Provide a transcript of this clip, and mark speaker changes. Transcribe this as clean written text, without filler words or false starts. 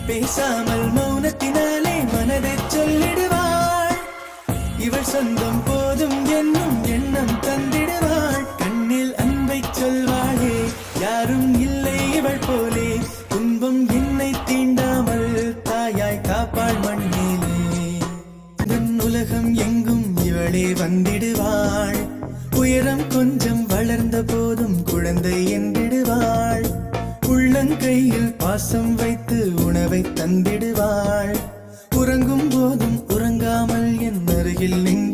Speaker 1: பேசாமல் மௌனத்தினாலே மனதை சொல்லிடுவாள். இவள் சொந்தம் போதும் என்னும் எண்ணம் தந்திடுவாள். கண்ணில் அன்பை சொல்வாளே, யாரும் இல்லை இவள் போலே. துன்பம் என்னை தீண்டாமல் தாயாய் காப்பாள் மண்ணிலே. உலகம் எங்கும் இவளே வந்திடுவாள். உயரம் கொஞ்சம் வளர்ந்த போதும் குழந்தை என்றிடுவாள். உள்ளங்கையில் பாசம் வைத்து உணவை தந்திடுவாள். உறங்கும் போதும் உறங்காமல் என் அருகில் நின்று